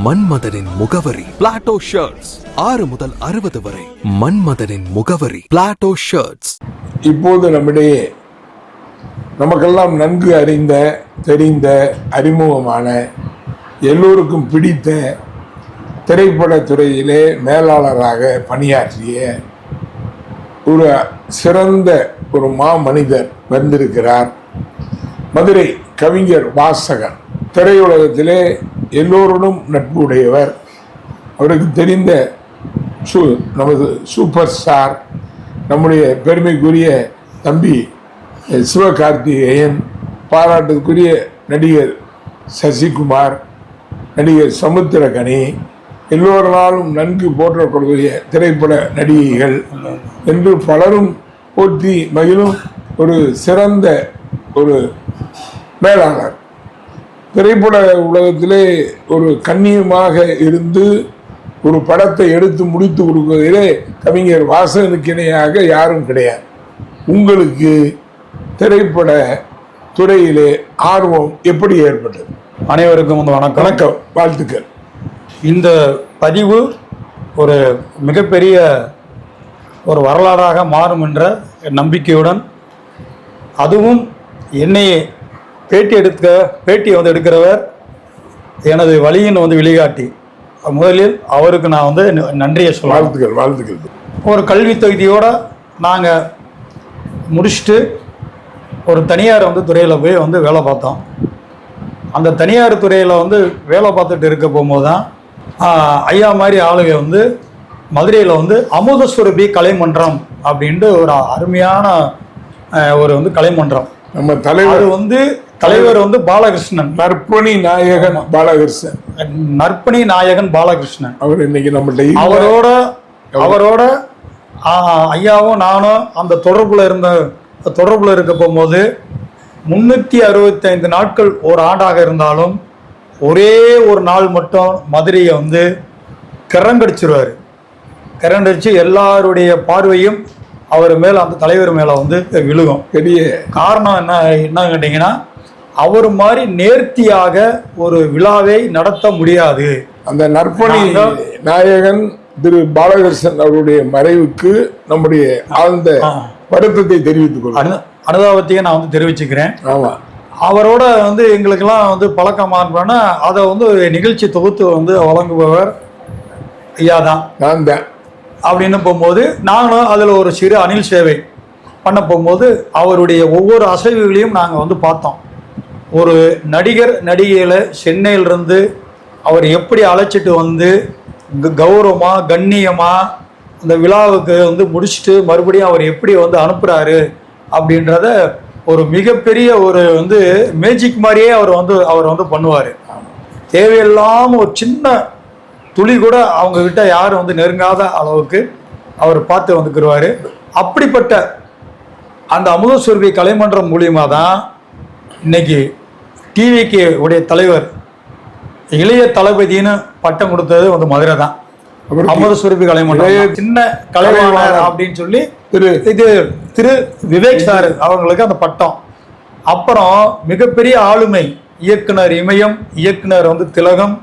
மன்மதனின் முகவரி Plato shirts. 6 முதல் 60 வரை. மன்மதனின் முகவரி பிளாட்டோ ஷர்ட்ஸ். இப்போது நம்மிடையே நமக்கெல்லாம் நன்கு அறிந்த, தெரிந்த, அறிமுகமான, எல்லோருக்கும் பிடித்த திரைப்படத்துறையிலே மேலாளராக பணியாற்றிய ஒரு சிறந்த ஒரு மாமனிதர் வந்திருக்கிறார். மதுரை கவிஞர் வாசகன். திரையுலகத்திலே எல்லோருடன் நட்பு உடையவர். அவருக்கு தெரிந்த நமது சூப்பர் ஸ்டார், நம்முடைய பெருமைக்குரிய தம்பி சிவகார்த்திகேயன், பாராட்டுக்குரிய நடிகர் சசிகுமார், நடிகர் சமுத்திரகனி, எல்லோராலும் நன்கு போற்றக்கூடிய திரைப்பட நடிகைகள் என்று பலரும் போற்றி மகிழும் ஒரு சிறந்த ஒரு மேலாளர். திரைப்பட உலகத்திலே ஒரு கண்ணியமாக இருந்து ஒரு படத்தை எடுத்து முடித்து கொடுப்பதிலே கவிஞர் வாசகனுக்கு இணையாக யாரும் கிடையாது. உங்களுக்கு திரைப்பட துறையிலே ஆர்வம் எப்படி ஏற்பட்டது? அனைவருக்கும் வணக்கம். வணக்கம், வாழ்த்துக்கள். இந்த பதிவு ஒரு மிகப்பெரிய ஒரு வரலாறாக மாறும் என்ற நம்பிக்கையுடன், அதுவும் என்னையே பேட்டி எடுக்கிறவர் எனது வழியின் வழிகாட்டி. முதலில் அவருக்கு நான் நன்றியை சொல்ல. வாழ்த்துக்கள். ஒரு கல்வி தகுதியோடு நாங்கள் முடிச்சுட்டு ஒரு தனியார் துறையில் போய் வேலை பார்த்தோம். அந்த தனியார் துறையில் வேலை பார்த்துட்டு இருக்க போகும்போது தான் ஐயா மாதிரி ஆளுங்க மதுரையில் அமுதசுரபி கலைமன்றம் அப்படின்ட்டு ஒரு அருமையான ஒரு கலைமன்றம். நம்ம தலைவர் தலைவர் பாலகிருஷ்ணன், நற்பணி நாயகன் பாலகிருஷ்ணன். நற்பணி நாயகன் பாலகிருஷ்ணன் அவர் இன்னைக்கு நம்மள்ட்ட அவரோட ஐயாவும் நானும் அந்த தொடர்புல இருக்க போகும்போது 365 நாட்கள் ஒரு ஆண்டாக இருந்தாலும் ஒரே ஒரு நாள் மட்டும் மதுரையை கரங்கடிச்சிருவார். கரங்கடிச்சு எல்லாருடைய பார்வையும் அவர் மேலே, அந்த தலைவர் மேலே விழுகும். பெரிய காரணம் என்ன கேட்டிங்கன்னா, அவர் மாதிரி நேர்த்தியாக ஒரு விழாவை நடத்த முடியாது. அந்த நற்பணி நாயகன் திரு பாலகிருஷ்ணன் அவருடைய மறைவுக்கு நம்முடைய ஆழ்ந்த வருத்தத்தை தெரிவித்துக் கொள்ளும் அனுதாபத்தையும் நான் தெரிவிச்சுக்கிறேன். ஆமா, அவரோட எங்களுக்கெல்லாம் பழக்கமான அதை நிகழ்ச்சி தொகுத்து வழங்குபவர் ஐயா தான், நான் தான். அப்படின்னு போகும்போது நானும் அதில் ஒரு சிறு அணில் சேவை பண்ண போகும்போது அவருடைய ஒவ்வொரு அசைவுகளையும் நாங்கள் பார்த்தோம். ஒரு நடிகர் நடிகைகளை சென்னையிலிருந்து அவர் எப்படி அழைச்சிட்டு கௌரவமாக கண்ணியமாக அந்த விழாவுக்கு முடிச்சுட்டு மறுபடியும் அவர் எப்படி அனுப்புகிறாரு அப்படின்றத ஒரு மிகப்பெரிய ஒரு மேஜிக் மாதிரியே அவர் பண்ணுவார். தேவையில்லாமல் ஒரு சின்ன துளி கூட அவங்கக்கிட்ட யாரும் நெருங்காத அளவுக்கு அவர் பார்த்து வந்துக்குருவார். அப்படிப்பட்ட அந்த அமுதசுரபி கலைமன்றம் மூலியமாக தான் இன்னைக்கு டிவிக்கு உடைய தலைவர் இளைய தளபதினு பட்டம் கொடுத்தது மதுரை தான். அமுதசுரபி கலைமன்றம் சின்ன கலைவாணர் அப்படின்னு சொல்லி திரு விவேக் சார் அவங்களுக்கு அந்த பட்டம். அப்புறம் மிகப்பெரிய ஆளுமை இயக்குனர் இமயம், இயக்குனர் திலகம்,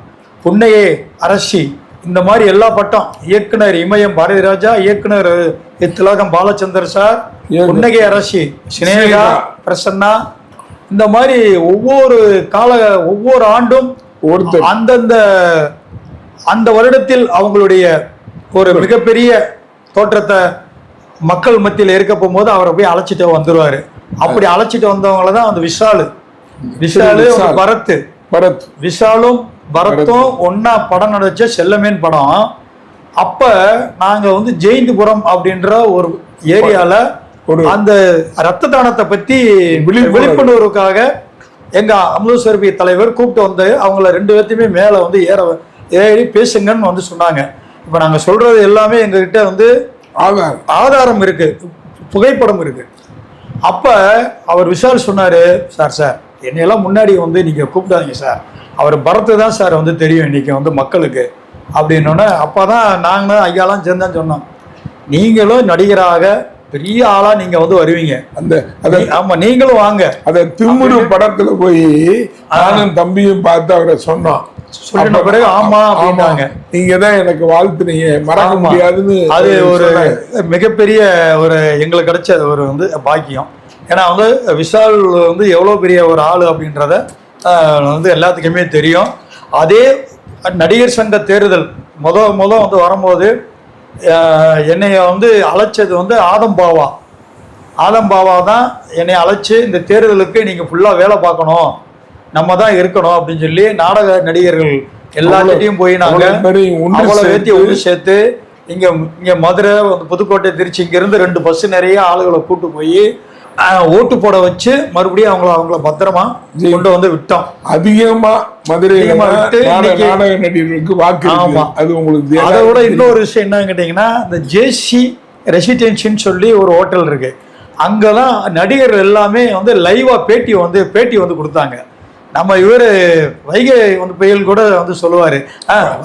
புன்னையே அரசி, இந்த மாதிரி எல்லா பட்டம். இயக்குனர் இமயம் பாரதி ராஜா, இயக்குனர் திலகம் பாலச்சந்தர் சார், புன்னகை அரசி சினேகா பிரசன்னா, இந்த மாதிரி ஒவ்வொரு ஆண்டும் அந்த வருடத்தில் அவங்களுடைய ஒரு மிகப்பெரிய தோற்றத்தை மக்கள் மத்தியில் இருக்க போகும்போது அவரை போய் அழைச்சிட்டு வந்துருவாரு. அப்படி அழைச்சிட்டு வந்தவங்கள தான் விஷாலு பரத் விஷாலும் பரத்தும் ஒன்னா படம் நடிச்ச செல்லமேன் படம். அப்ப நாங்க ஜெயந்திபுரம் அப்படின்ற ஒரு ஏரியால அந்த ரத்த தானத்தை பத்தி விழிப்புணர்வுக்காக எங்க அமுதசுரபி தலைவர் கூப்பிட்டு அவங்கள 2 பேர்த்தையுமே மேல ஏறி பேசுங்கன்னு சொன்னாங்க. இப்ப நாங்க சொல்றது எல்லாமே எங்ககிட்ட ஆதாரம் இருக்கு, புகைப்படம் இருக்கு. அப்ப அவர் விஷால் சொன்னாரு, சார் என்னையெல்லாம் முன்னாடி நீங்க கூப்பிடாதீங்க சார், அவர் பரத்து தான் சார் தெரியும் இன்னைக்கு மக்களுக்கு அப்படின்னோடனே. அப்பதான் நாங்களும் ஐயாலாம் சேர்ந்தான் சொன்னோம், நீங்களும் நடிகராக பெரிய ஆளா நீங்க வருவீங்க, ஆமா நீங்களும் வாங்க. அந்த திமுரு படத்துல போய் நானும் தம்பியும் பார்த்து அவரை சொன்னோம், சொல்லின பிறகு ஆமா அப்படின்னாங்க. நீங்க தான் எனக்கு வாழ்த்துனீங்க, மறக்க ஆமா. முடியாதுன்னு. அது ஒரு சொன்னாங்க. மிகப்பெரிய ஒரு எங்களுக்கு கிடைச்ச ஒரு பாக்கியம். ஏன்னா விஷால் எவ்வளவு பெரிய ஒரு ஆளு அப்படின்றத எல்லாத்துக்குமே தெரியும். அதே நடிகர் சங்க தேர்தல் முத வரும்போது என்னைய அழைச்சது ஆதம் பாவா தான் என்னை அழைச்சு இந்த தேர்தலுக்கு நீங்க ஃபுல்லா வேலை பார்க்கணும், நம்ம தான் இருக்கணும் அப்படின்னு சொல்லி நாடக நடிகர்கள் எல்லாத்திட்டையும் போய் நாங்க அவ்வளவு வேத்தி ஒன்று சேர்த்து இங்க மதுரை, புதுக்கோட்டை, திருச்சி இங்க இருந்து 2 பஸ் நிறைய ஆளுகளை கூட்டு போய் ஓட்டு போட வச்சு மறுபடியும் அவங்கள பத்திரமா கொண்டு விட்டோம். அதிகமா மதுரையில நாடக நடிகர்களுக்கு வாக்கு. அது உங்களுக்கு அதை விட இன்னொரு விஷயம் என்னன்னு கேட்டீங்கன்னா, இந்த ஜேசி ரெசிடென்சின்னு சொல்லி ஒரு ஹோட்டல் இருக்கு. அங்கெல்லாம் நடிகர்கள் எல்லாமே லைவா பேட்டி கொடுத்தாங்க. நம்ம இவரு வைகை புயல் கூட சொல்லுவாரு,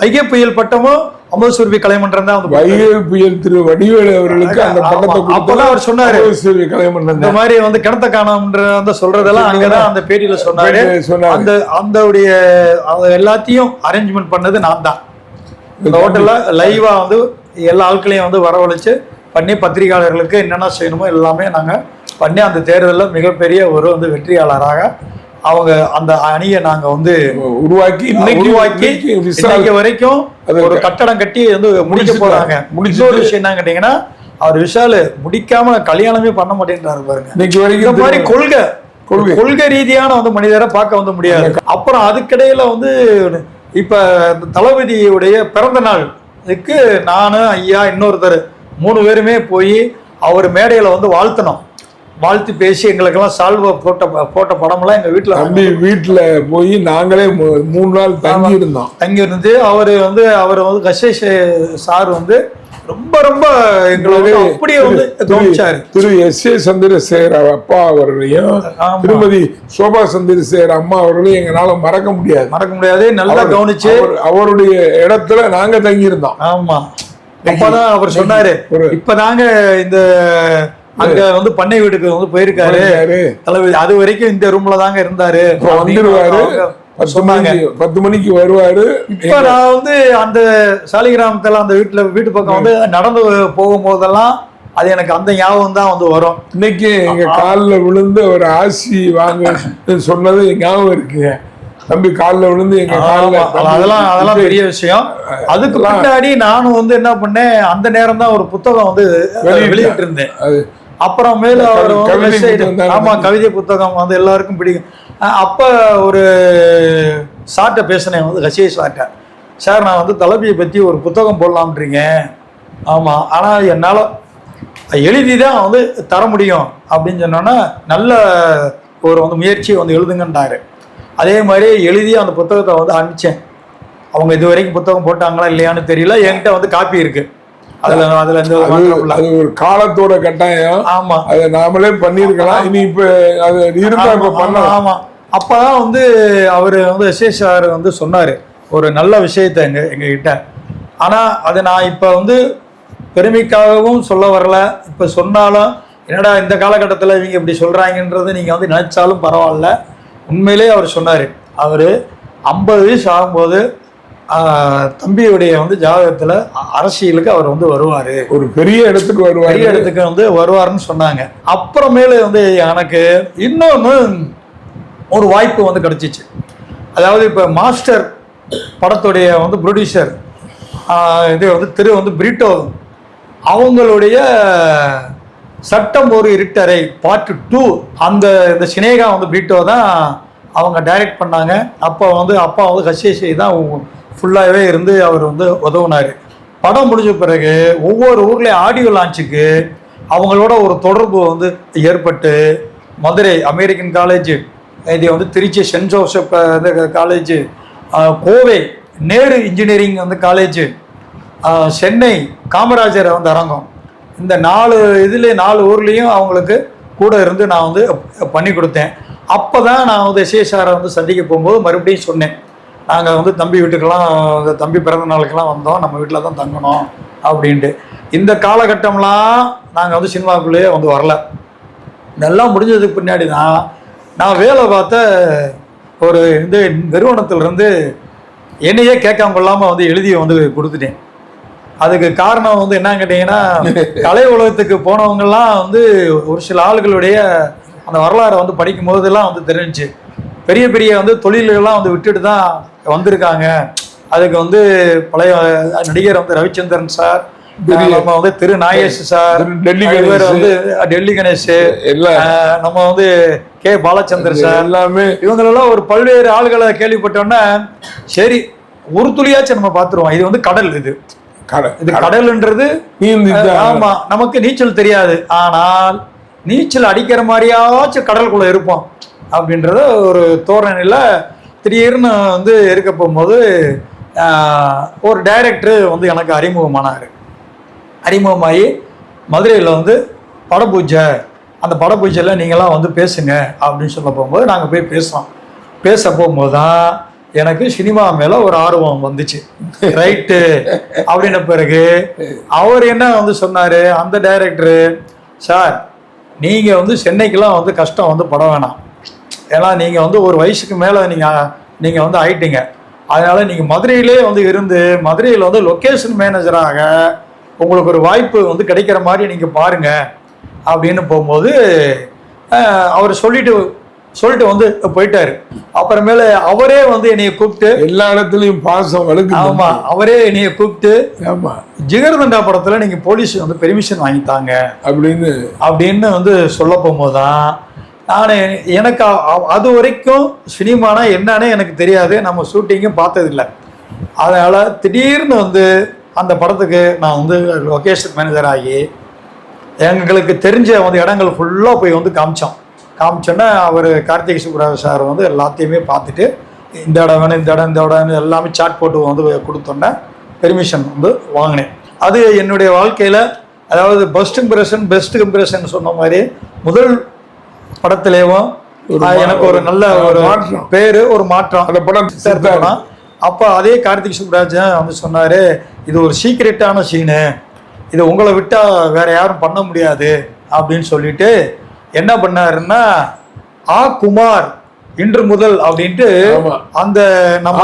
வைகை புயல் பட்டமும் அமுதசுரபி கலைமன்றம் தான் வைகை புயல் திரு வடிவேலு அவர்களுக்கு அந்த பட்டத்தை அப்பதான் அவர் சொன்னாரு, அமுதசுரபி கலைமன்றம் இந்த மாதிரி கிணத்த காணம்ன்ற சொல்றதெல்லாம் அங்கதான் அந்த பேட்டியில சொன்னாரு. அந்த எல்லாத்தையும் அரேஞ்ச்மெண்ட் பண்ணது நான் தான். இந்த ஹோட்டல்ல லைவா எல்லா ஆட்களையும் வரவழைச்சு பண்ணி பத்திரிகையாளர்களுக்கு என்னென்ன செய்யணுமோ எல்லாமே நாங்க பண்ணி அந்த தேர்தலில் மிகப்பெரிய ஒரு வெற்றியாளராக அவங்க அந்த அணியை நாங்க உருவாக்கி இன்னைக்கு வரைக்கும் ஒரு கட்டடம் கட்டி முடிக்க போறாங்க. இன்னொரு விஷயம் என்ன கேட்டீங்கன்னா, அவர் விஷால் முடிக்காம கல்யாணமே பண்ண மாட்டேன்றாரு பாருங்க. இந்த மாதிரி கொள்கை ரீதியான மனிதரை பார்க்க முடியாது. அப்புறம் அதுக்கிடையில இப்ப தளபதியுடைய பிறந்த நாளுக்கு நானு ஐயா இன்னொருத்தர் 3 பேருமே போய் அவர் மேடையில வாழ்த்தணும். வாழ்த்து பேசி எங்களுக்கெல்லாம் சால்வா போட்ட படம்லாம் எங்க வீட்டுல போய் நாங்களே 3 நாள் தங்கி இருந்து அவர் கஷேஷ் சார் ரொம்ப ரொம்ப எங்களுக்கு அப்படியே கவனிச்சாரு. திரு S.A. சந்திரசேகர் அப்பா அவர்களையும் திருமதி சோபா சந்திரசேகர் அம்மா அவர்களையும் எங்களால மறக்க முடியாது. நல்லா கவனிச்சு அவருடைய இடத்துல நாங்க தங்கி இருந்தோம். ஆமா, அப்பதான் அவர் சொன்னாரு, இப்பதாங்க இந்த அங்க பண்ணை வீட்டுக்கு போயிருக்காரு தளபதி, அது வரைக்கும் இந்த ரூம்ல தாங்க இருந்தாரு, வந்துருவாரு, 10 மணிக்கு வருவாரு. இப்ப நான் அந்த சாலிகிராமத்துல அந்த வீட்டு பக்கம் நடந்து போகும் போதெல்லாம் அது எனக்கு அந்த ஞாபகம் தான் வரும். இன்னைக்கு எங்க காலில் விழுந்து ஒரு ஆசி வாங்க சொன்னது ஞாபகம் இருக்குங்க. தம்பி காலில் விழுந்து எங்க அதெல்லாம் பெரிய விஷயம். அதுக்கு முன்னாடி நானும் என்ன பண்ணேன், அந்த நேரம் தான் ஒரு புத்தகம் வெளியிட்டு இருந்தேன். அப்புறமேல அவர் கவிதை புத்தகம் எல்லாருக்கும் பிடிக்கும். அப்ப ஒரு சார்ட்ட பேசினேன், கஷேஷ் சார்ட்ட, சார் நான் தளபதியை பத்தி ஒரு புத்தகம் போடலாம்ன்றீங்க. ஆமா, ஆனா என்னால எழுதி தான் தர முடியும் அப்படின்னு சொன்னோன்னா, நல்ல ஒரு முயற்சி எழுதுங்கன்றாரு. அதே மாதிரி எழுதி அந்த புத்தகத்தை அனுப்பிச்சேன். அவங்க இது வரைக்கும் புத்தகம் போட்டாங்களா இல்லையான்னு தெரியல. என்கிட்ட காப்பி இருக்கு. அதுல அது ஒரு காலத்தோட கட்டாயம். ஆமா, அதை நாமளே பண்ணிருக்கலாம். இனி இப்ப அது இருந்தா இப்ப பண்ணலாம். ஆமா, அப்பதான் அவரு S.A. சார் சொன்னாரு ஒரு நல்ல விஷயத்த எங்க கிட்ட. ஆனா அதை நான் இப்ப பெருமைக்காகவும் சொல்ல வரல. இப்ப சொன்னாலும் என்னடா இந்த காலகட்டத்தில் இவங்க இப்படி சொல்றாங்கன்றது நீங்க நினைச்சாலும் பரவாயில்ல. உண்மையிலே அவர் சொன்னாரு, அவரு 50 வயசு ஆகும்போது தம்பியுடைய ஜாதகத்துல அரசியலுக்கு அவர் வருவாரு, ஒரு பெரிய இடத்துக்கு வருவாருன்னு சொன்னாங்க. அப்புறமேலு எனக்கு இன்னொன்னு ஒரு வாய்ப்பு கிடைச்சிச்சு. அதாவது இப்ப மாஸ்டர் படத்துடைய ப்ரொடியூசர் திரு பிரிட்டோ அவங்களுடைய சட்டம் ஒரு இருட்டறை பார்ட் 2 இந்த சினேகா பிரிட்டோ தான் அவங்க டைரக்ட் பண்ணாங்க. அப்போ அப்பா கஷேஷ் தான் ஃபுல்லாகவே இருந்து அவர் உதவுனார். படம் முடிஞ்ச பிறகு ஒவ்வொரு ஊர்லேயும் ஆடியோ லான்ச்சுக்கு அவங்களோட ஒரு தொடர்பு ஏற்பட்டு, மதுரை அமெரிக்கன் காலேஜ், இது Trichy Saint Joseph college, Kovai Nehru engineering college, Chennai Kamarajar அரங்கம், இந்த 4 ஊர்லேயும் அவங்களுக்கு கூட இருந்து நான் பண்ணி கொடுத்தேன். அப்போ தான் நான் S.A. சாரை சந்திக்க போகும்போது மறுபடியும் சொன்னேன், நாங்கள் தம்பி வீட்டுக்கெல்லாம் தம்பி பிறந்த நாளுக்கெல்லாம் வந்தோம், நம்ம வீட்டில் தான் தங்கணும் அப்படின்ட்டு. இந்த காலகட்டம்லாம் நாங்கள் சினிமாக்குள்ளேயே வரல. இதெல்லாம் முடிஞ்சதுக்கு பின்னாடி தான் நான் வேலை பார்த்த ஒரு நிறுவனத்திலிருந்து என்னையே கேட்காம கொள்ளாமல் வந்து எழுதி வந்து கொடுத்துட்டேன். அதுக்கு காரணம் வந்து என்ன கேட்டீங்கன்னா, கலை உலகத்துக்கு போனவங்கெல்லாம் வந்து ஒரு சில ஆளுகளுடைய அந்த வரலாறை வந்து படிக்கும் போதெல்லாம் வந்து தெரிஞ்சிச்சு. பெரிய பெரிய வந்து தொழில்கள்லாம் வந்து விட்டுட்டு தான் வந்திருக்காங்க. அதுக்கு வந்து பழைய நடிகர் வந்து ரவிச்சந்திரன் சார், நம்ம வந்து திரு நாகேஷ் சார், வந்து டெல்லி கணேஷ், நம்ம வந்து கே பாலச்சந்தர் சார், எல்லாமே இவங்களெல்லாம் ஒரு பல்வேறு ஆளுகளை கேள்விப்பட்டோன்னா சரி ஒரு துளியாச்சும் நம்ம பார்த்துருவோம். இது வந்து கடல், இது கடல்ன்றது ஆமா நமக்கு நீச்சல் தெரியாது, ஆனால் நீச்சல் அடிக்கிற மாதிரியாச்சும் கடலுக்குள்ள இருப்போம் அப்படின்றத ஒரு தோரணையில திடீர்னு வந்து இருக்க போகும்போது ஒரு டைரக்டர் வந்து எனக்கு அறிமுகமாகி மதுரையில் வந்து படப்பூஜை, அந்த படப்பூஜையில் நீங்களாம் வந்து பேசுங்க அப்படின்னு சொல்ல போகும்போது நாங்கள் போய் பேச போகும்போது தான் எனக்கு சினிமா மேலே ஒரு ஆர்வம் வந்துச்சு. ரைட்டு அப்படின்ன பிறகு அவர் என்ன வந்து சொன்னார், அந்த டைரக்டரு, சார் நீங்கள் வந்து சென்னைக்கெல்லாம் வந்து கஷ்டம் வந்து பட வேணாம், ஏன்னா நீங்கள் வந்து ஒரு வயசுக்கு மேலே நீங்கள் வந்து ஆயிட்டீங்க, அதனால் நீங்கள் மதுரையிலே வந்து இருந்து மதுரையில் வந்து லொக்கேஷன் மேனேஜராக உங்களுக்கு ஒரு வாய்ப்பு வந்து கிடைக்கிற மாதிரி நீங்கள் பாருங்கள் அப்படின்னு போகும்போது அவர் சொல்லிட்டு வந்து போயிட்டாரு. அப்புறமேல அவரே வந்து என்னைய கூப்பிட்டு, எல்லா இடத்துலையும் பாசம் வழுக்கு. ஆமா, அவரே என்னைய கூப்பிட்டு, ஆமா ஜிகர்தண்டா படத்துல நீங்க போலீஸ் வந்து பெர்மிஷன் வாங்கித்தாங்க அப்படின்னு வந்து சொல்ல போகும்போதுதான் எனக்கு அது வரைக்கும் சினிமானா என்னன்னு எனக்கு தெரியாது, நம்ம ஷூட்டிங்கும் பார்த்ததில்லை. அதனால திடீர்னு வந்து அந்த படத்துக்கு நான் வந்து லொகேஷன் மேனேஜர் ஆகி எங்களுக்கு தெரிஞ்ச வந்து இடங்கள் ஃபுல்லாக போய் வந்து காமிச்சோன்னா அவர் கார்த்திக் சுப்ராஜ் சார் வந்து எல்லாத்தையுமே பார்த்துட்டு இந்த இடம் வேணும், இந்த இடம் எல்லாமே சாட் போட்டு வந்து கொடுத்தோன்னே பெர்மிஷன் வந்து வாங்கினேன். அது என்னுடைய வாழ்க்கையில், அதாவது பெஸ்ட் இம்ப்ரெஷன் சொன்ன மாதிரி முதல் படத்துலேயும் எனக்கு ஒரு நல்ல ஒரு பேர், ஒரு மாற்றம் அந்த படம் சேர்த்தோம்னா. அப்போ அதே கார்த்திக் சுப்ராஜ் வந்து சொன்னார், இது ஒரு சீக்ரெட்டான சீனு, இது உங்களை விட்டால் வேற யாரும் பண்ண முடியாது அப்படின்னு சொல்லிட்டு என்ன பண்ணாருன்னா, குமார் இன்று முதல் அப்படின்ட்டு அந்த நம்ம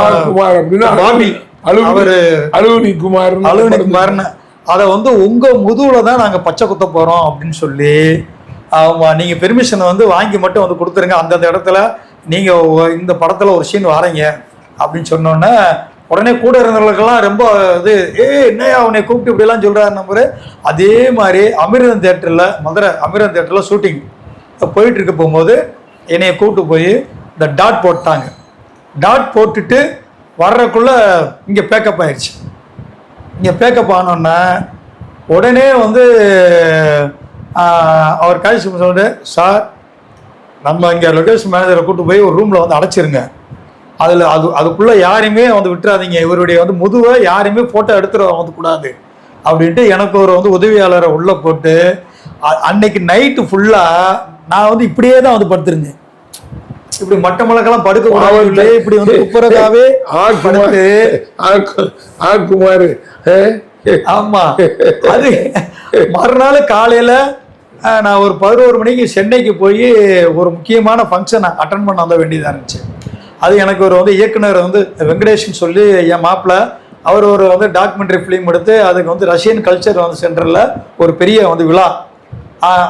அலுவனி குமார்னு அதை வந்து உங்க முதுகுல தான் நாங்க பச்சை குத்த போறோம் அப்படின்னு சொல்லி, ஆமா நீங்க பெர்மிஷனை வந்து வாங்கி மட்டும் வந்து கொடுத்துருங்க, அந்தந்த இடத்துல நீங்க இந்த படத்துல ஒரு சீன் வரீங்க அப்படின்னு சொன்னோன்னே உடனே கூட இருந்தவங்களுக்கெல்லாம் ரொம்ப இது, என்னையா அவனை கூப்பிட்டு இப்படிலாம் சொல்றாரு நம்பரு. அதே மாதிரி அமிர்தம் தேட்டரில், மதுரை அமிர்தம் தேட்டரில் ஷூட்டிங் போயிட்டு இருக்க போகும்போது என்னைய கூப்பிட்டு போய் இந்த டாட் போட்டாங்க. டாட் போட்டுட்டு வர்றதுக்குள்ள இங்கே பேக்கப் ஆயிடுச்சு. இங்கே பேக்கப் ஆனோன்னா உடனே வந்து அவர் காய்ச்சி சொல்லிட்டு, சார் நம்ம இங்கே லொகேஷன் மேனேஜரை கூப்பிட்டு போய் ஒரு ரூமில் வந்து அடைச்சிருங்க, அதுக்குள்ளே யாரையுமே வந்து விட்டுறாதீங்க, இவருடைய வந்து முதுவை யாரையுமே ஃபோட்டோ எடுத்துகிற வந்து கூடாது அப்படின்ட்டு எனக்கு ஒரு வந்து உதவியாளரை உள்ளே போட்டு அன்னைக்கு நைட்டு ஃபுல்லாக நான் வந்து இப்படியே தான் வந்து படுத்திருந்தேன். இப்படி மட்ட மலக்கெல்லாம் படுக்க கூடாது, இப்படி வந்து குப்புறதாவே குமார். ஆமா, அது மறுநாள் காலையில நான் ஒரு 11 மணிக்கு சென்னைக்கு போய் ஒரு முக்கியமான ஃபங்க்ஷன் அட்டன் பண்ண வந்த வேண்டியதாக இருந்துச்சு. அது எனக்கு ஒரு வந்து இயக்குனர் வந்து வெங்கடேஷ்னு சொல்லி என் மாப்பிள்ள, அவர் ஒரு வந்து டாக்குமெண்ட்ரி ஃபிலிம் எடுத்து அதுக்கு வந்து ரஷ்யன் கல்ச்சர் வந்து சென்டரில் ஒரு பெரிய வந்து விழா,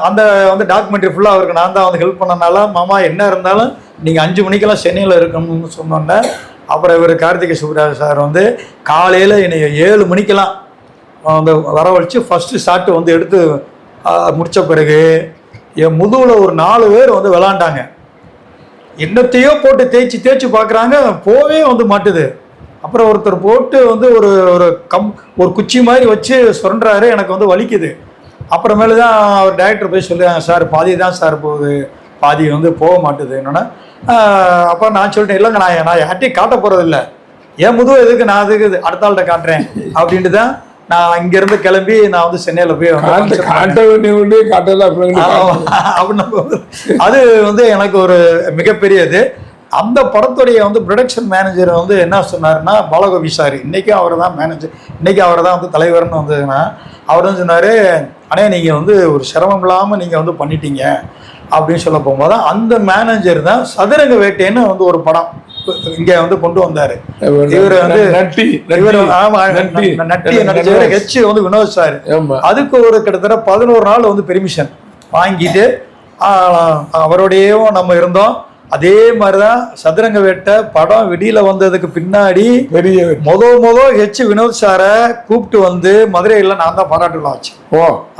அந்த வந்து டாக்குமெண்ட்ரி ஃபுல்லாக அவருக்கு நான் தான் வந்து ஹெல்ப் பண்ணனால, மாமா என்ன இருந்தாலும் நீங்கள் 5 மணிக்கெல்லாம் சென்னையில் இருக்கணும்னு சொன்னோன்னே, அப்புறம் இவர் கார்த்திக் சுப்ராஜ் சார் வந்து காலையில் என்னை 7 மணிக்கெல்லாம் வந்து வரவழைச்சு ஃபஸ்ட்டு ஷாட்டு வந்து எடுத்து முடித்த பிறகு என் முதுகில் ஒரு 4 பேர் வந்து விளாண்டாங்க. என்னத்தையோ போட்டு தேய்ச்சி பார்க்குறாங்க, போவே வந்து மாட்டுது. அப்புறம் ஒருத்தர் போட்டு வந்து ஒரு குச்சி மாதிரி வச்சு சுரண்டுறாரு, எனக்கு வந்து வலிக்குது. அப்புறமேலு தான் அவர் டைரக்டர் போய் சொல்லுவாங்க, சார் பாதி தான் சார் போகுது, பாதி வந்து போக மாட்டுது என்னன்னா. அப்போ நான் சொல்லிட்டேன், இல்லைங்க நான் யார்ட்டையும் காட்ட போகிறதில்ல, என் முதுவை எதுக்கு நான் அதுக்கு அடுத்த ஆள்கிட்ட காட்டுறேன் அப்படின்ட்டு தான் நான் இங்கேருந்து கிளம்பி நான் வந்து சென்னையில் போய் அது வந்து எனக்கு ஒரு மிகப்பெரியது. அந்த படத்துடைய வந்து ப்ரொடக்ஷன் மேனேஜர் வந்து என்ன சொன்னாருன்னா, பாலகோபி சார், இன்றைக்கும் அவர் தான் மேனேஜர், இன்றைக்கி அவர் தான் வந்து தலைவர்னு வந்ததுன்னா, அவர் தான் சொன்னார், ஆனால் நீங்கள் வந்து ஒரு சிரமம் இல்லாமல் நீங்கள் வந்து பண்ணிட்டீங்க, அப்படின்னு சொல்ல போகும்போது அந்த மேனேஜர் தான் சதுரங்க வேட்டைன்னு வந்து ஒரு படம் இங்க வந்து கொண்டு வந்தாரு. இவர் வந்து இவர் நட்டி நடிச்சவர் ஹெச் வந்து வினோத் சார். அதுக்கு ஒரு கிட்டத்தட்ட 11 நாள் வந்து பெர்மிஷன் வாங்கிட்டு அவரோடையும் நம்ம இருந்தோம். அதே மாதிரிதான் சதுரங்க வேட்டை படம் வெளியில வந்ததுக்கு பின்னாடி முத ஹெச் வினோத் சாரை கூப்பிட்டு வந்து மதுரையில நான் தான் பாராட்டு விழா வச்சேன்.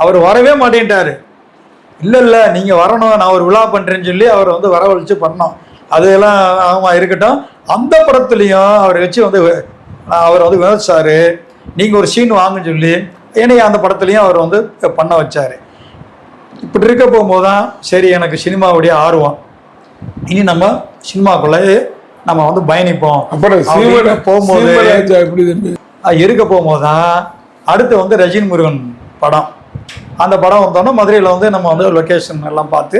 அவர் வரவே மாட்டேன்ட்டாரு. இல்ல நீங்க வரணும், நான் ஒரு விழா பண்றேன்னு சொல்லி அவர் வந்து வரவழைச்சு பண்ணோம். அதெல்லாம் ஆமா இருக்கட்டும். அந்த படத்துலயும் அவர் வச்சு வந்து அவர் வந்து வினோத் சாரு நீங்க ஒரு சீன் வாங்கன்னு சொல்லி என்னைய அந்த படத்துலயும் அவர் வந்து பண்ண வச்சாரு. இப்படி இருக்க போகும்போதுதான் சரி எனக்கு சினிமாவுடைய ஆர்வம், இனி நம்ம சினிமாக்குள்ள நம்ம வந்து பயணிப்போம். போகும்போது இருக்க போகும்போதுதான் அடுத்து வந்து ரஜினி முருகன் படம், அந்த படம் வந்தோன்னா மதுரையில் வந்து நம்ம வந்து லொக்கேஷன் எல்லாம் பார்த்து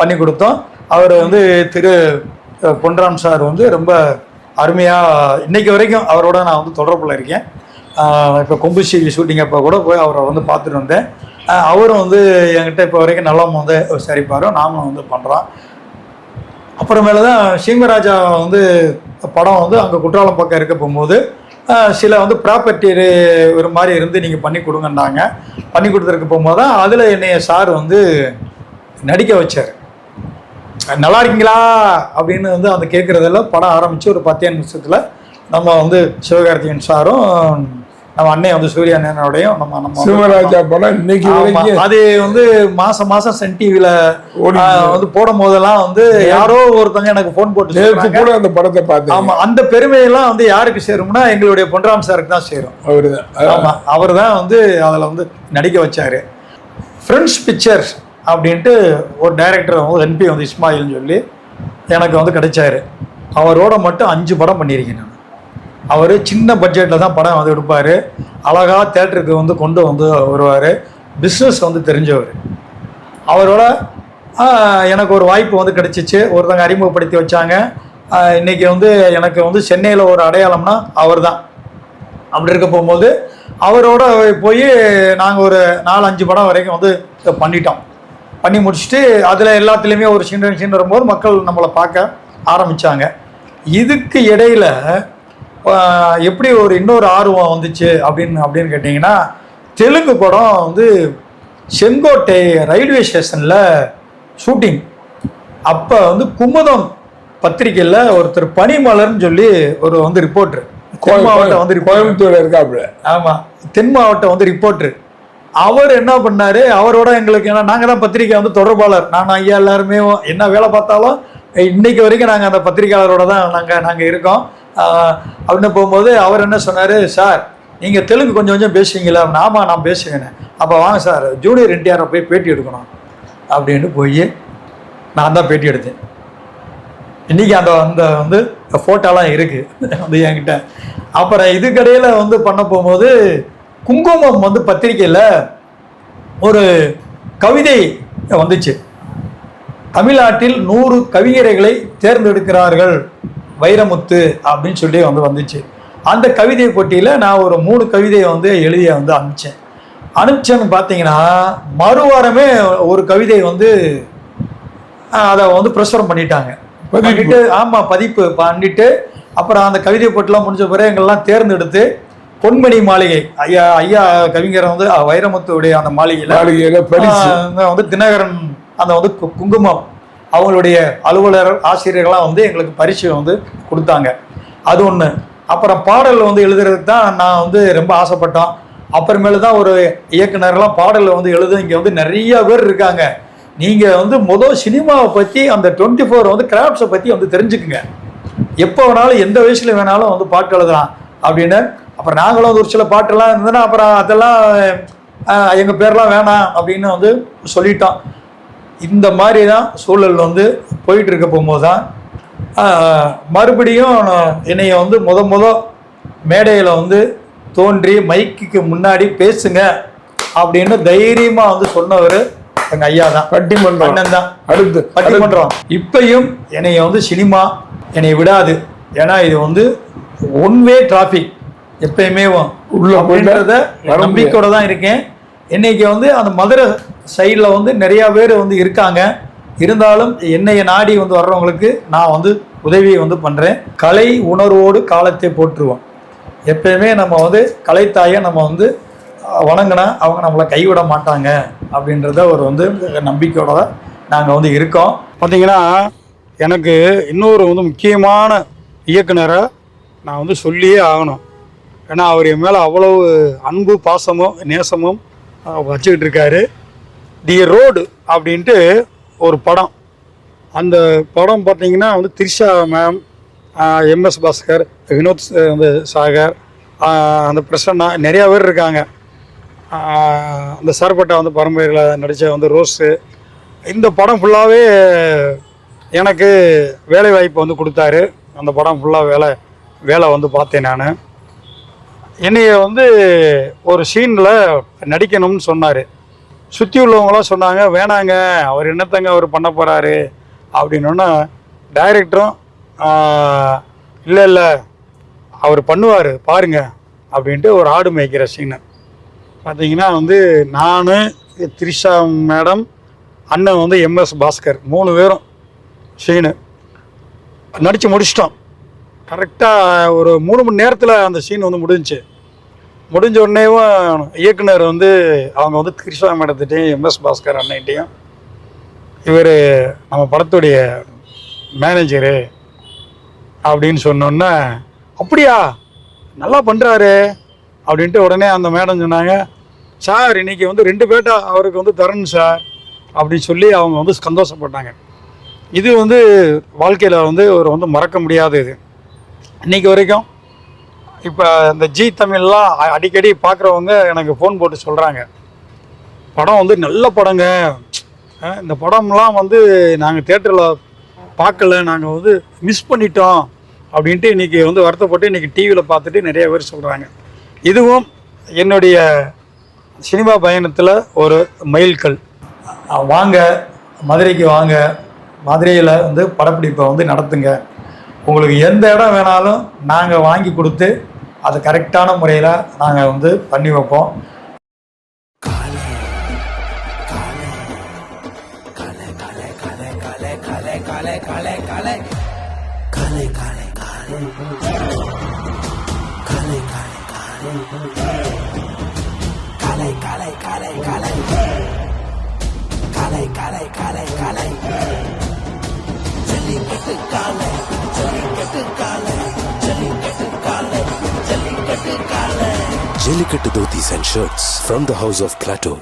பண்ணி கொடுத்தோம். அவர் வந்து திரு பொன்ராம் சார் வந்து ரொம்ப அருமையாக இன்னைக்கு வரைக்கும் அவரோட நான் வந்து தொடர்பில் இருக்கேன். இப்போ கொம்புசி ஷூட்டிங் அப்போ கூட போய் அவரை வந்து பார்த்துட்டு வந்தேன். அவரும் வந்து என்கிட்ட இப்போ வரைக்கும் நல்லா வந்து சரிப்பார், நாமளும் வந்து பண்ணுறோம். அப்புறமேல தான் சீமராஜா வந்து படம் வந்து அங்கே குற்றாலம் பக்கம் இருக்க போகும்போது சில வந்து ப்ராப்பர்ட்டி ஒரு மாதிரி இருந்து நீங்கள் பண்ணி கொடுங்கன்னாங்க. பண்ணி கொடுத்துருக்க போகும்போது தான் அதில் என்னைய சார் வந்து நடிக்க வச்சார். நல்லா இருக்கீங்களா அப்படின்னு வந்து அந்த கேட்குறதெல்லாம் படம் ஆரம்பித்து ஒரு 10 நிமிஷத்தில் நம்ம வந்து சிவகார்த்திகேயன் சாரும் நம்ம அண்ணன் வந்து சூர்யா அண்ணனோடையும் நம்ம சிவராஜா படம் இன்னைக்கு அது வந்து மாசம் சன் டிவில வந்து போடும் போதெல்லாம் வந்து யாரோ ஒருத்தங்க எனக்கு போன் போட்டு கூட அந்த படத்தை பார்த்து. ஆமா, அந்த பெருமையெல்லாம் வந்து யாருக்கு சேரும்னா எங்களுடைய பொன்ராம் சாருக்கு தான் சேரும். ஆமா, அவர் தான் வந்து அதில் வந்து நடிக்க வச்சாரு. ஃப்ரெண்ட்ஸ் பிக்சர் அப்படின்ட்டு ஒரு டைரக்டர் வந்து என்பி வந்து இஸ்மாயில்னு சொல்லி எனக்கு வந்து கிடைச்சாரு. அவரோட மட்டும் 5 படம் பண்ணியிருக்கேன் நான். அவர் சின்ன பட்ஜெட்டில் தான் படம் வந்து எடுப்பார். அழகாக தேட்டருக்கு வந்து கொண்டு வந்து வருவார். பிஸ்னஸ் வந்து தெரிஞ்சவர். அவரோட எனக்கு ஒரு வாய்ப்பு வந்து கிடைச்சிச்சு. ஒருத்தங்க அறிமுகப்படுத்தி வச்சாங்க. இன்றைக்கி வந்து எனக்கு வந்து சென்னையில் ஒரு அடையாளம்னா அவர் தான். அப்படி இருக்க போகும்போது அவரோட போய் நாங்கள் ஒரு 4-5 படம் வரைக்கும் வந்து பண்ணிட்டோம். பண்ணி முடிச்சுட்டு அதில் எல்லாத்துலேயுமே ஒரு சீன் வரும்போது மக்கள் நம்மளை பார்க்க ஆரம்பித்தாங்க. இதுக்கு இடையில எப்படி ஒரு இன்னொரு ஆர்வம் வந்துச்சு அப்படின்னு கேட்டிங்கன்னா, தெலுங்கு படம் வந்து செங்கோட்டை ரயில்வே ஸ்டேஷனில் ஷூட்டிங். அப்போ வந்து குமுதம் பத்திரிகையில் ஒருத்தர் பனிமலர்னு சொல்லி ஒரு வந்து ரிப்போர்ட்ரு, தென் மாவட்டம் வந்து கோயம்புத்தூர் இருக்காப்புல. ஆமாம், தென் மாவட்டம் வந்து ரிப்போர்ட்ரு. அவர் என்ன பண்ணார், அவரோட எங்களுக்கு ஏன்னா நாங்கள் தான் பத்திரிக்கை வந்து தொடர்பாளர், நான் ஐயா எல்லாருமே என்ன வேலை பார்த்தாலும் இன்னைக்கு வரைக்கும் நாங்கள் அந்த பத்திரிகையாளரோட தான் நாங்கள் இருக்கோம். அப்படின்னு போகும்போது அவர் என்ன சொன்னார், சார் நீங்கள் தெலுங்கு கொஞ்சம் பேசுவீங்களா? ஆமாம் நான் பேசுவேன். அப்போ வாங்க சார் ஜூனியர் என்டிஆரை போய் பேட்டி எடுக்கணும் அப்படின்னு போய் நான் தான் பேட்டி எடுத்தேன். இன்றைக்கி அந்த வந்து ஃபோட்டோலாம் இருக்குது வந்து என்கிட்ட. அப்புறம் இதுக்கடையில் வந்து பண்ண போகும்போது குங்குமம் வந்து பத்திரிக்கையில் ஒரு கவிதை வந்துச்சு. தமிழ்நாட்டில் 100 கவிஞர்களை தேர்ந்தெடுக்கிறார்கள் வைரமுத்து அப்படின்னு சொல்லி வந்துச்சு. அந்த கவிதை போட்டியில் நான் ஒரு 3 கவிதையை வந்து எழுதிய வந்து அனுப்பிச்சேன்னு பார்த்தீங்கன்னா மறுவாரமே ஒரு கவிதை வந்து அதை வந்து பிரசுரம் பண்ணிட்டாங்க. ஆமாம், பதிப்பு பண்ணிட்டு அப்புறம் அந்த கவிதை போட்டிலாம் முடிஞ்ச பிறகு எங்கெல்லாம் தேர்ந்தெடுத்து பொன்மணி மாளிகை ஐயா கவிஞர் வந்து வைரமுத்துடைய அந்த மாளிகையில் வந்து தினகரன் அந்த வந்து குங்குமம் அவங்களுடைய அலுவலர் ஆசிரியர்கள்லாம் வந்து எங்களுக்கு பரிசு வந்து கொடுத்தாங்க. அது ஒன்று. அப்புறம் பாடல் வந்து எழுதுறதுக்கு தான் நான் வந்து ரொம்ப ஆசைப்பட்டோம். அப்புறமேலு தான் ஒரு இயக்குனர்லாம் பாடல் வந்து எழுத இங்கே வந்து நிறைய பேர் இருக்காங்க, நீங்கள் வந்து முதல் சினிமாவை பற்றி அந்த 24 வந்து கிராஃப்ட்ஸை பற்றி வந்து தெரிஞ்சுக்குங்க, எப்போ வேணாலும் எந்த வயசுல வேணாலும் வந்து பாட்டு எழுதலாம் அப்படின்னு. அப்புறம் நாங்களும் வந்து ஒரு சில பாட்டெல்லாம் இருந்ததுன்னா அப்புறம் அதெல்லாம் எங்கள் பேர்லாம் வேணாம் அப்படின்னு வந்து சொல்லிட்டோம். இந்த மாதிரி தான் சூழல் வந்து போயிட்டு இருக்க போகும்போது தான் மறுபடியும் என்னைய வந்து முத மேடையில் வந்து தோன்றி மைக்குக்கு முன்னாடி பேசுங்க அப்படின்னு தைரியமாக வந்து சொன்னவர் எங்கள் ஐயா தான், பட்டிமன்றம் தான். அடுத்து பட்டிமன்றம் இப்பையும் என்னைய வந்து சினிமா என்னை விடாது. ஏன்னா இது வந்து ஒன்வே டிராஃபிக் எப்பயுமே உள்ள அப்படின்றத நம்பிக்கையோட தான் இருக்கேன். இன்னைக்கு வந்து அந்த மதுரை சைடில் வந்து நிறையா பேர் வந்து இருக்காங்க. இருந்தாலும் என்னைய நாடி வந்து வர்றவங்களுக்கு நான் வந்து உதவியை வந்து பண்ணுறேன். கலை உணர்வோடு காலத்தை போற்றுவோம். எப்பயுமே நம்ம வந்து கலைத்தாயை நம்ம வந்து வணங்கினா அவங்க நம்மளை கைவிட மாட்டாங்க அப்படின்றத ஒரு வந்து நம்பிக்கையோட நாங்கள் வந்து இருக்கோம். பார்த்தீங்கன்னா எனக்கு இன்னொரு வந்து முக்கியமான இயக்குனரை நான் வந்து சொல்லியே ஆகணும். ஏன்னா அவர் என் மேலே அவ்வளவு அன்பு பாசமும் நேசமும் வச்சுக்கிட்டு இருக்காரு. தி ரோடு அப்படின்ட்டு ஒரு படம். அந்த படம் பார்த்தீங்கன்னா வந்து திரிஷா மேம், எம்எஸ் பாஸ்கர், வினோத் வந்து சாகர், அந்த பிரசன்னா நிறையா பேர் இருக்காங்க. அந்த சார்பட்டா வந்து பரம்பரையில் நடித்த வந்து ரோஸு. இந்த படம் ஃபுல்லாகவே எனக்கு வேலை வாய்ப்பு வந்து கொடுத்தாரு. அந்த படம் ஃபுல்லாக வேலை வந்து பார்த்தேன். நான் என்னைய வந்து ஒரு சீனில் நடிக்கணும்னு சொன்னார். சுற்றி உள்ளவங்களாம் சொன்னாங்க, வேணாங்க அவர் என்னத்தங்க அவர் பண்ண போகிறாரு அப்படின்னோன்னா, டைரக்டரும் இல்லை அவர் பண்ணுவார் பாருங்க அப்படின்ட்டு ஒரு ஆடு மேய்க்கிற சீனு பார்த்தீங்கன்னா வந்து நான், திரிஷா மேடம், அண்ணன் வந்து எம்எஸ் பாஸ்கர் 3 பேரும் சீனு நடித்து முடிச்சிட்டோம். கரெக்டாக ஒரு 3 மணி நேரத்தில் அந்த சீன் வந்து முடிஞ்சு உடனேவும் இயக்குனர் வந்து அவங்க வந்து திரிஷா மேடத்திட்டையும் எம்எஸ் பாஸ்கர் அண்ணன்ட்டையும், இவர் நம்ம படத்துடைய மேனேஜரு அப்படின்னு சொன்னோன்னே, அப்படியா நல்லா பண்ணுறாரு அப்படின்ட்டு உடனே அந்த மேடம் சொன்னாங்க, சார் இன்றைக்கி வந்து 2 பேட்டா அவருக்கு வந்து தரணும் சார் அப்படின்னு சொல்லி அவங்க வந்து சந்தோஷப்பட்டாங்க. இது வந்து வாழ்க்கையில் வந்து ஒரு வந்து மறக்க முடியாத இது. இன்றைக்கி வரைக்கும் இப்போ இந்த ஜி தமிழ்லாம் அடிக்கடி பார்க்குறவங்க எனக்கு ஃபோன் போட்டு சொல்கிறாங்க, படம் வந்து நல்ல படங்க, இந்த படம்லாம் வந்து நாங்கள் தேட்டரில் பார்க்கல, நாங்கள் வந்து மிஸ் பண்ணிட்டோம் அப்படின்ட்டு இன்றைக்கி வந்து வருத்தப்பட்டு இன்றைக்கி டிவியில் பார்த்துட்டு நிறைய பேர் சொல்கிறாங்க. இதுவும் என்னுடைய சினிமா பயணத்தில் ஒரு மைல்கல். வாங்க மதுரைக்கு வாங்க, மதுரையில் வந்து படப்பிடிப்பை வந்து நடத்துங்க. உங்களுக்கு எந்த இடம் வேணாலும் நாங்கள் வாங்கி கொடுத்து அதை கரெக்டான முறையில் நாங்கள் வந்து பண்ணி வைப்போம். Jellicate Dhotis and shirts from the house of Plateau.